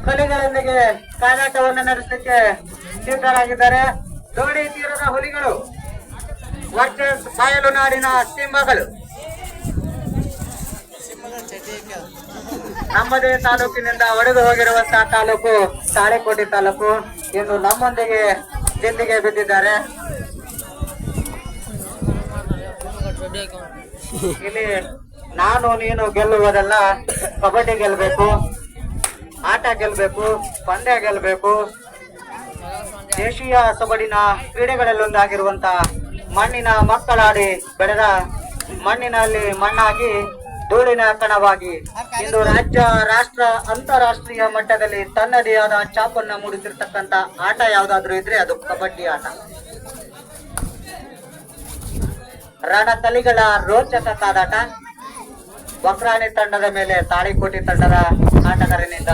ಕಲಿಗಳೊಂದಿಗೆ ಕಾದಾಟವನ್ನು ನಡೆಸಲಿಕ್ಕೆ ಸಿದ್ಧರಾಗಿದ್ದಾರೆ. ದೋಣಿ ತೀರದ ಹುಲಿಗಳು ವರ್ಸಸ್ ಬಯಲು ನಾಡಿನ ಸಿಂಹಗಳು. ನಮ್ಮದೇ ತಾಲೂಕಿನಿಂದ ಒಡೆದು ಹೋಗಿರುವಂತಹ ತಾಲೂಕು ತಾಳಿಕೋಟೆ ತಾಲೂಕು ಇನ್ನು ನಮ್ಮೊಂದಿಗೆ ಜಿದ್ದಿಗೆ ಬಿದ್ದಿದ್ದಾರೆ. ಇಲ್ಲಿ ನಾನು ನೀನು ಗೆಲ್ಲುವುದಲ್ಲ, ಕಬಡ್ಡಿ ಗೆಲ್ಲಬೇಕು, ಆಟ ಗೆಲ್ಲಬೇಕು, ಪಂದ್ಯ ಗೆಲ್ಲಬೇಕು. ದೇಶೀಯ ಸೊಗಡಿನ ಕ್ರೀಡೆಗಳಲ್ಲೊಂದಾಗಿರುವಂತ ಮಣ್ಣಿನ ಮಕ್ಕಳಾಡಿ ಬೆಳೆದ ಮಣ್ಣಿನಲ್ಲಿ ಮಣ್ಣಾಗಿ ಧೂಳಿನ ಕಣವಾಗಿ ಇಂದು ರಾಜ್ಯ, ರಾಷ್ಟ್ರ, ಅಂತಾರಾಷ್ಟ್ರೀಯ ಮಟ್ಟದಲ್ಲಿ ತನ್ನದೇ ಆದ ಛಾಪನ್ನ ಮೂಡಿಸಿರ್ತಕ್ಕಂತ ಆಟ ಯಾವ್ದಾದ್ರು ಇದ್ರೆ ಅದು ಕಬಡ್ಡಿ ಆಟ. ರಣಕಲಿಗಳ ರೋಚಕ ಕಾದಾಟ. ವಕ್ರಾಣಿ ತಂಡದ ಮೇಲೆ ತಾಳಿಕೋಟೆ ತಂಡದ ಆಟಗಾರನಿಂದ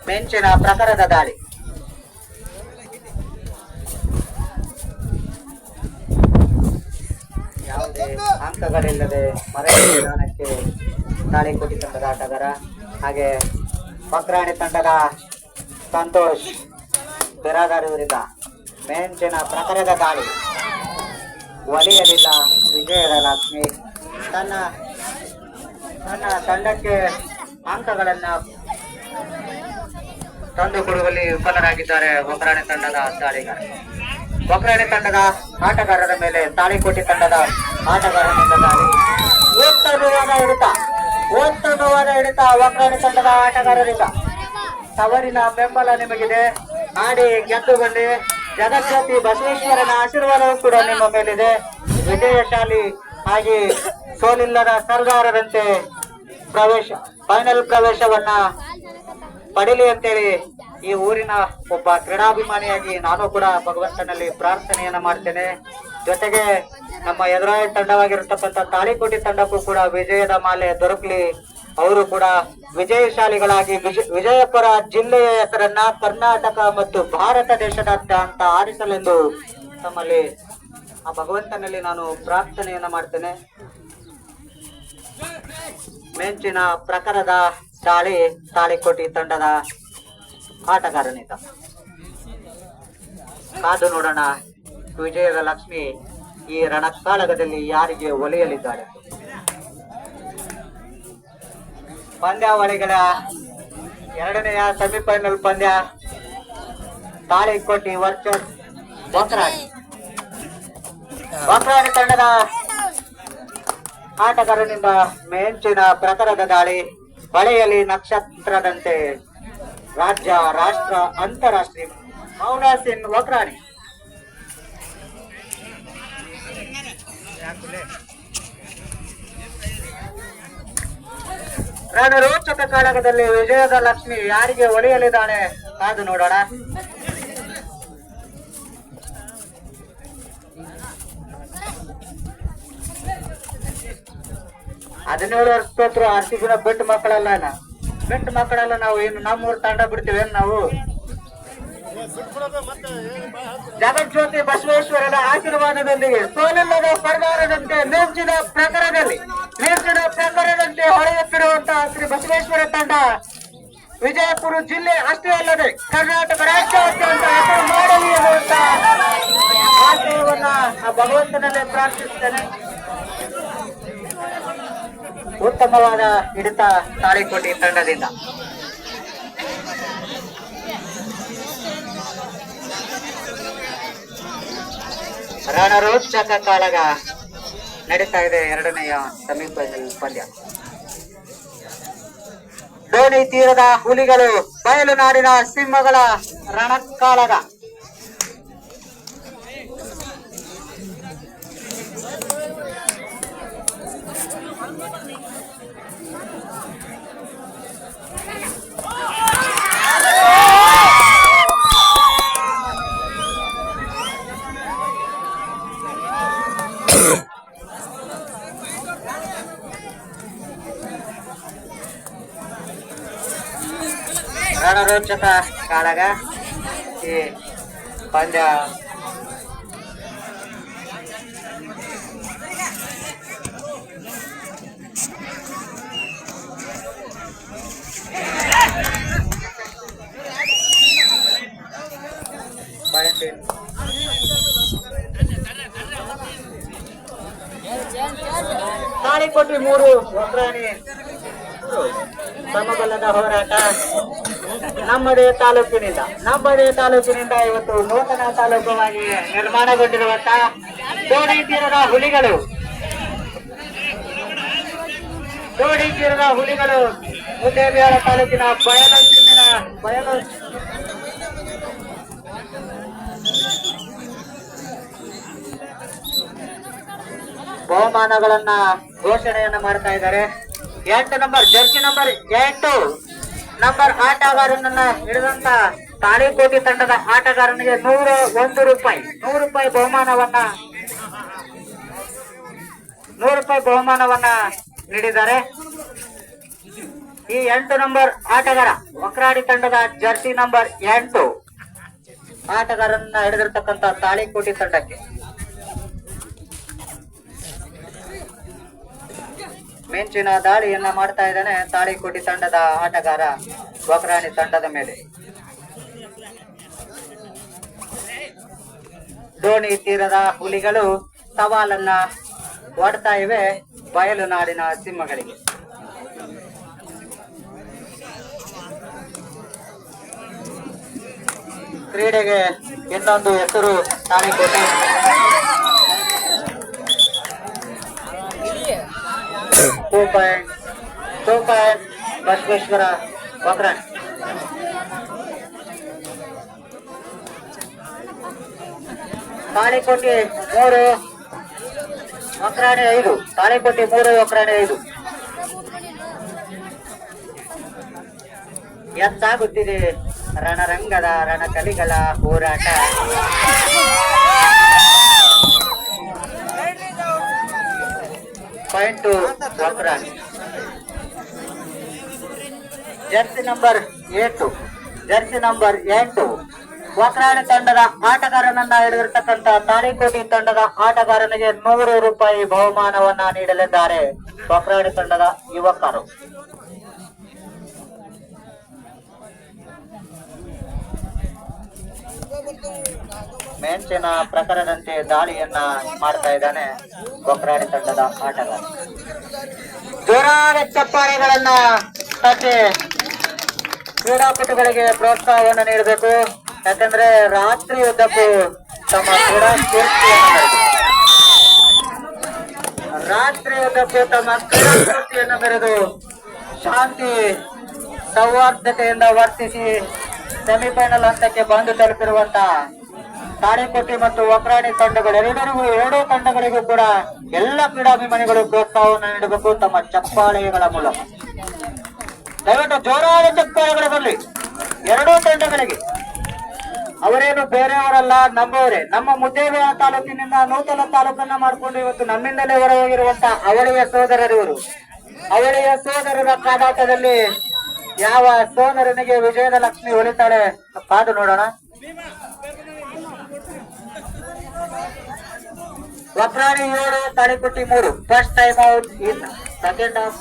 ಮೆಂಚಿನ ಪ್ರಕಾರದ ದಾಳಿ. ಯಾವುದೇ ಅಂಕಗಳಿಲ್ಲದೆ ಮರಕ್ಕೆ ತಾಳಿಕೋಟೆ ತಂಡದ ಆಟಗಾರ. ಹಾಗೆ ವಕ್ರಾಣಿ ತಂಡದ ಸಂತೋಷ್ ಬಿರಾದಾರ್ ಇವರಿಂದ ಮೆಂಚಿನ ಪ್ರಕಾರದ ದಾಳಿ. ಒಲಿಯಲಿಲ್ಲ ವಿಜಯದ ಲಕ್ಷ್ಮಿ. ತನ್ನ ತಂಡಕ್ಕೆ ಅಂಕಗಳನ್ನ ತಂದುಕೊಡುವಲ್ಲಿ ವಿಫಲರಾಗಿದ್ದಾರೆ ವಕ್ರಾಣಿ ತಂಡದ ದಾಳಿಗಾರ. ವಕ್ರಾಣಿ ತಂಡದ ಆಟಗಾರರ ಮೇಲೆ ತಾಳಿಕೋಟೆ ತಂಡದ ಆಟಗಾರನಿಂದ ದಾಳಿ. ಉತ್ತಮವಾದ ಹಿಡಿತ ವಕ್ರಾಣಿ ತಂಡದ ಆಟಗಾರರಿಂದ. ತವರಿನ ಬೆಂಬಲ ನಿಮಗಿದೆ. ಆಡಿ ಗೆದ್ದು ಬಂದಿ. ಜಗಜ್ಯೋತಿ ಬಸವೇಶ್ವರನ ಆಶೀರ್ವಾದವೂ ಕೂಡ ನಿಮ್ಮ ಮೇಲಿದೆ. ವಿಜಯಶಾಲಿ ಆಗಿ ಸೋಲಿಲ್ಲದ ಸರ್ದಾರರಂತೆ ಫೈನಲ್ ಪ್ರವೇಶವನ್ನ ಪಡೀಲಿ ಅಂತೇಳಿ ಈ ಊರಿನ ಒಬ್ಬ ಕ್ರೀಡಾಭಿಮಾನಿಯಾಗಿ ನಾನು ಕೂಡ ಭಗವಂತನಲ್ಲಿ ಪ್ರಾರ್ಥನೆಯನ್ನ ಮಾಡ್ತೇನೆ. ಜೊತೆಗೆ ನಮ್ಮ ಎದುರಾಳಿ ತಂಡವಾಗಿರತಕ್ಕಂಥ ತಾಳಿಕೋಟೆ ತಂಡಕ್ಕೂ ಕೂಡ ವಿಜಯದ ಮಾಲೆ ದೊರಕಲಿ. ಅವರು ಕೂಡ ವಿಜಯಶಾಲಿಗಳಾಗಿ ವಿಜಯಪುರ ಜಿಲ್ಲೆಯ ಹೆಸರನ್ನ ಕರ್ನಾಟಕ ಮತ್ತು ಭಾರತ ದೇಶದಾದ್ಯಂತ ಆರಿಸಲೆಂದು ತಮ್ಮಲ್ಲಿ ಆ ಭಗವಂತನಲ್ಲಿ ನಾನು ಪ್ರಾರ್ಥನೆಯನ್ನ ಮಾಡ್ತೇನೆ. ಮೆಂಚಿನ ಪ್ರಕಾರದ ದಾಳಿ ತಾಳಿಕೋಟೆ ತಂಡದ ಆಟಗಾರನಿಂದ. ಕಾದು ನೋಡೋಣ ವಿಜಯದ ಲಕ್ಷ್ಮಿ ಈ ರಣಕಾಳಗದಲ್ಲಿ ಯಾರಿಗೆ ಒಲಿಯಲಿದ್ದಾರೆ. ಪಂದ್ಯಾವಳಿಗಳ ಎರಡನೆಯ ಸೆಮಿಫೈನಲ್ ಪಂದ್ಯ ತಾಳಿಕೋಟೆ ವರ್ಸಸ್ ವಕ್ರಾಣಿ. ವಕ್ರಾಣಿ ತಂಡದ ಆಟಗಾರನಿಂದ ಮೆಂಚಿನ ಪ್ರಕಾರದ ದಾಳಿ. ಹೊಳೆಯಲ್ಲಿ ನಕ್ಷತ್ರದಂತೆ ರಾಜ್ಯ, ರಾಷ್ಟ್ರ, ಅಂತಾರಾಷ್ಟ್ರೀಯ ಮೌನಾಸಿನ್ ವಕ್ರಾಣಿ. ರಣರೋಚಕ ಕಾಳಗದಲ್ಲಿ ವಿಜಯದ ಲಕ್ಷ್ಮಿ ಯಾರಿಗೆ ಒಲಿಯಲಿದ್ದಾಳೆ ಕಾದು ನೋಡೋಣ. ಹದಿನೇಳು ವರ್ಷ ಆರ್ಸಿಬಿನ ಬೆಟ್ಟು ಮಕ್ಕಳಲ್ಲ ನಾವು. ಏನು ನಮ್ಮೂರು ತಂಡ ಬಿಡ್ತೀವಿ ನಾವು. ಜಗಜ್ಯೋತಿ ಬಸವೇಶ್ವರನ ಆಶೀರ್ವಾದದೊಂದಿಗೆ ಸೋಲಿಲ್ಲದ ಸರ್ದಾರದಂತೆ ಮೆಂಚಿನ ಪ್ರಕಾರದಂತೆ ಹೊಳೆಯುತ್ತಿರುವಂತಹ ಶ್ರೀ ಬಸವೇಶ್ವರ ತಂಡ ವಿಜಯಪುರ ಜಿಲ್ಲೆ ಅಷ್ಟೇ ಅಲ್ಲದೆ ಕರ್ನಾಟಕ ರಾಜ್ಯಾದ್ಯಂತ ಹೆಸರು ಮಾಡಲಿ ಎನ್ನುವಂತ ಆಶಯವನ್ನ ಆ ಭಗವಂತನಲ್ಲೇ ಪ್ರಾರ್ಥಿಸುತ್ತೇನೆ. ಉತ್ತಮವಾದ ಹಿಡಿತ ತಾಳಿಕೋಟೆ ತಂಡದಿಂದ. ರಣರೋಚಕ ಕಾಳಗ ನಡೀತಾ ಇದೆ. ಎರಡನೆಯ ಸೆಮಿಫೈನಲ್ ಪಂದ್ಯ. ದೋಣಿ ತೀರದ ಹುಲಿಗಳು ಬಯಲು ನಾಡಿನ ಸಿಂಹಗಳ ರಣಕಾಳಗ. ರಣರೋಚಕ ಕಾಳಗ ಈ ಪಂದ್ಯ. ತಾಳಿಕೋಟಿ 3 ಒಕ್ರಾಣಿ ಸಮಬಲದ ಹೋರಾಟ ನಮ್ಮದೇ ತಾಲೂಕಿನಿಂದ ಇವತ್ತು ನೂತನ ತಾಲೂಕುವಾಗಿ ನಿರ್ಮಾಣಗೊಂಡಿರುವಂತಹ ದೋಣಿ ತೀರದ ಹುಲಿಗಳು ಮುದ್ದೇಬಿಹಾಳ ತಾಲೂಕಿನ ಬಯಲು ಬಹುಮಾನಗಳನ್ನ ಘೋಷಣೆಯನ್ನ ಮಾಡ್ತಾ ಇದ್ದಾರೆ. 8 ನಂಬರ್ ಜರ್ಸಿ ನಂಬರ್ 8 ನಂಬರ್ ಆಟಗಾರನನ್ನ ಹಿಡಿದಂತ ತಾಳಿಕೋಟಿ ತಂಡದ ಆಟಗಾರನಿಗೆ 100 ರೂಪಾಯಿ ಬಹುಮಾನವನ್ನ ನೀಡಿದ್ದಾರೆ. ಈ 8 ನಂಬರ್ ಆಟಗಾರ ಒಕ್ರಾಡಿ ತಂಡದ ಜರ್ಸಿ ನಂಬರ್ 8 ಆಟಗಾರನನ್ನ ಹಿಡಿದಿರ್ತಕ್ಕಂಥ ತಾಳಿಕೋಟಿ ತಂಡಕ್ಕೆ ಮಿಂಚಿನ ದಾಳಿಯನ್ನ ಮಾಡ್ತಾ ಇದ್ದಾನೆ ತಾಳಿಕೋಟಿ ತಂಡದ ಆಟಗಾರ ಒಕ್ರಾಣಿ ತಂಡದ ಮೇಲೆ. ದೋಣಿ ತೀರದ ಹುಲಿಗಳು ಸವಾಲನ್ನ ಒಡ್ತಾ ಇವೆ ಬಯಲು ನಾಡಿನ ಸಿಂಹಗಳಿಗೆ. ಕ್ರೀಡೆಗೆ ಇನ್ನೊಂದು ಹೆಸರು ತಾಳಿಕೋಟೆ. ಬಸವೇಶ್ವರ ಒಕ್ರಾಣಿ ತಾಳಿಕೋಟೆ 3 ಒಕ್ರಾಣಿ 5 ತಾಳಿಕೋಟೆ 3 ಒಕ್ರಾಣಿ 5 ಎತ್ತಾಗುತ್ತಿದೆ ರಣರಂಗದ ರಣಕಲಿಗಳ ಹೋರಾಟ. ಪಾಯಿಂಟ್ ಒಕ್ರಾಣಿ ಜರ್ಸಿ ನಂಬರ್ 8 ಒಕ್ರಾಣಿ ತಂಡದ ಆಟಗಾರನನ್ನ ಹಿಡಿದಿರ್ತಕ್ಕಂಥ ತಾಳಿಕೋಟಿ ತಂಡದ ಆಟಗಾರನಿಗೆ 100 ರೂಪಾಯಿ ಬಹುಮಾನವನ್ನ ನೀಡಲಿದ್ದಾರೆ ಒಕ್ರಾಣಿ ತಂಡದ ಯುವಕರು. ಮೆಂಚಿನ ಪ್ರಕರಣದಂತೆ ದಾಳಿಯನ್ನ ಮಾಡ್ತಾ ಇದ್ದಾನೆ ಒಕ್ರಾಣಿ ತಂಡದ ಆಟಗಾರ. ಜೋರಾದ ಚಪ್ಪಾಳೆಗಳನ್ನ ತಟ್ಟಿ ಕ್ರೀಡಾಪಟುಗಳಿಗೆ ಪ್ರೋತ್ಸಾಹವನ್ನು ನೀಡಬೇಕು. ಯಾಕಂದ್ರೆ ರಾತ್ರಿ ಉದ್ದಕ್ಕೂ ತಮ್ಮ ಕ್ರೀಡಾ ಸ್ಫೂರ್ತಿಯನ್ನು ಮೆರೆದು ಶಾಂತಿ ಸೌಹಾರ್ದತೆಯಿಂದ ವರ್ತಿಸಿ ಸೆಮಿಫೈನಲ್ ಹಂತಕ್ಕೆ ಬಂದು ತಲುಪಿರುವಂತ ತಾಳಿಕೋಟೆ ಮತ್ತು ಒಕ್ರಾಣಿ ತಂಡಗಳು ಎರಡೂ ತಂಡಗಳಿಗೂ ಕೂಡ ಎಲ್ಲ ಕ್ರೀಡಾಭಿಮಾನಿಗಳು ಪ್ರೋತ್ಸಾಹವನ್ನು ನೀಡಬೇಕು ತಮ್ಮ ಚಪ್ಪಾಳೆಗಳ ಮೂಲಕ. ದಯವಿಟ್ಟು ಜೋರಾದ ಚಪ್ಪಾಳೆಗಳು ಬರಲಿ ಎರಡೂ ತಂಡಗಳಿಗೆ. ಅವರೇನು ಬೇರೆಯವರಲ್ಲ, ನಮ್ಮವರೇ. ನಮ್ಮ ಮುದ್ದೇಬಿಹಾಳ ತಾಲೂಕಿನಿಂದ ನೂತನ ತಾಲೂಕನ್ನ ಮಾಡಿಕೊಂಡು ಇವತ್ತು ನಮ್ಮಿಂದಲೇ ಹೊರಹೋಗಿರುವಂತ ಅವಳಿಯ ಸೋದರರಿವರು. ಅವಳಿಯ ಸೋದರರ ಕಾದಾಟದಲ್ಲಿ ಯಾವ ಸೋದರನಿಗೆ ವಿಜಯದ ಲಕ್ಷ್ಮಿ ಹೊಲಿತಾಳೆ ಕಾದು ನೋಡೋಣ. Okrani 7 Talikote 3 first time out in second half.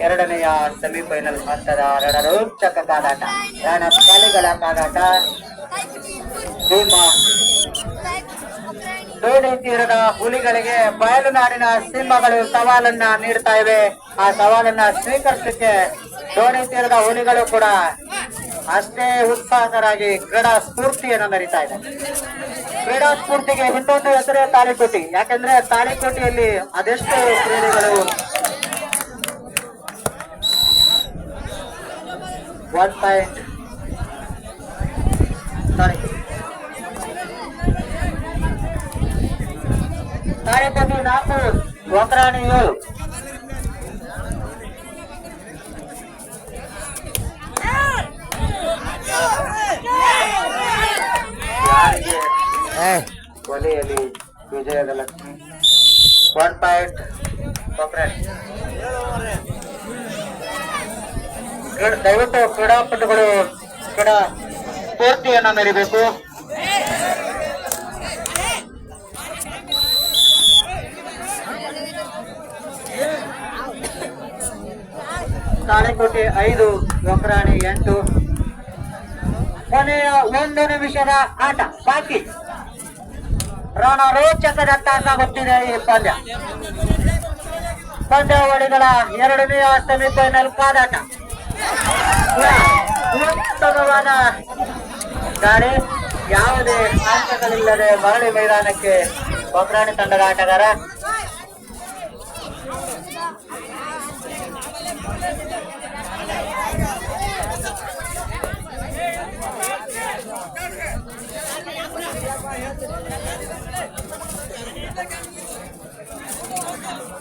ಎರಡನೆಯ ಸೆಮಿಫೈನಲ್ ಹಂತದ ರಣರೋಚಕ ಕಾದಾಟ, ರಣಕಲಿಗಳ ಕಾದಾಟ. ದೋಣಿ ತೀರದ ಹುಲಿಗಳಿಗೆ ಬಯಲು ನಾಡಿನ ಸಿಂಹಗಳು ಸವಾಲನ್ನ ನೀಡ್ತಾ ಇವೆ. ಆ ಸವಾಲನ್ನ ಸ್ವೀಕರಿಸಲಿಕ್ಕೆ ದೋಣಿ ತೀರದ ಹುಲಿಗಳು ಕೂಡ ಅಷ್ಟೇ ಉತ್ಸಾಹಕರಾಗಿ ಕ್ರೀಡಾ ಸ್ಫೂರ್ತಿಯನ್ನು ಮೆರಿತಾ ಇದೆ. ಕ್ರೀಡಾ ಸ್ಫೂರ್ತಿಗೆ ಇನ್ನೊಂದು ಹೆಸರೇ ತಾಳಿಕೋಟೆ. ಯಾಕಂದ್ರೆ ತಾಳಿಕೋಟೆಯಲ್ಲಿ ಅದೆಷ್ಟು ಕ್ರೀಡೆಗಳು 1 ಪಾಯಿಂಟ್ ತಾಳಿಕೋಟೆ 4 ಒಕ್ರಾಣಿ 7. ಕೊಲೆಯಲ್ಲಿ ವಿಜಯದ ಲಕ್ಷ್ಮಿ 1 ಪಾಯಿಂಟ್ ಒಕ್ರಾಣಿ. ದಯವಿಟ್ಟು ಕ್ರೀಡಾಪಟುಗಳು ಕ್ರೀಡಾ ಸ್ಫೂರ್ತಿಯನ್ನು ಮೆರಿಬೇಕು. ತಾಳಿಕೋಟೆ 5 ಒಕ್ರಾಣಿ 8. ಕೊನೆಯ 1 ನಿಮಿಷದ ಆಟ ಬಾಕಿ. ರೋಚಕದತ್ತ ಸಾಗುತ್ತಿದೆ ಈ ಪಂದ್ಯ. ಪಂದ್ಯಾವಳಿಗಳ 2ನೇ ಸೆಮಿಫೈನಲ್ ಕಾದಾಟ. ಉತ್ತಮವಾದ ದಾಳಿ, ಯಾವುದೇ ಆಟಗಳಿಲ್ಲದೆ ಮರಳಿ ಮೈದಾನಕ್ಕೆ ಒಗ್ರಾಣಿ ತಂಡದ ಆಟಗಾರ.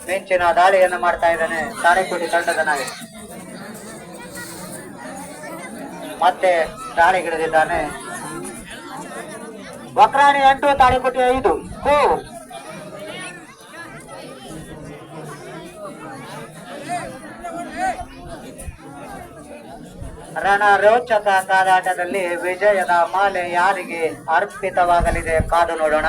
ಮಿಂಚಿನ ದಾಳಿಯನ್ನು ಮಾಡ್ತಾ ಇದ್ದಾನೆ ತಾಳಿಕೋಟಿ ತಂಡದ ನಾಯಕ. ಮತ್ತೆ ದಾಳಿಗಿಳಿದಿದ್ದಾನೆ. ವಕ್ರಾಣಿ 8, ತಾಳಿಕೋಟಿ 5. ರೋಚಕ ಕಾದಾಟದಲ್ಲಿ ವಿಜಯದ ಮಾಲೆ ಯಾರಿಗೆ ಅರ್ಪಿತವಾಗಲಿದೆ ಕಾದು ನೋಡೋಣ.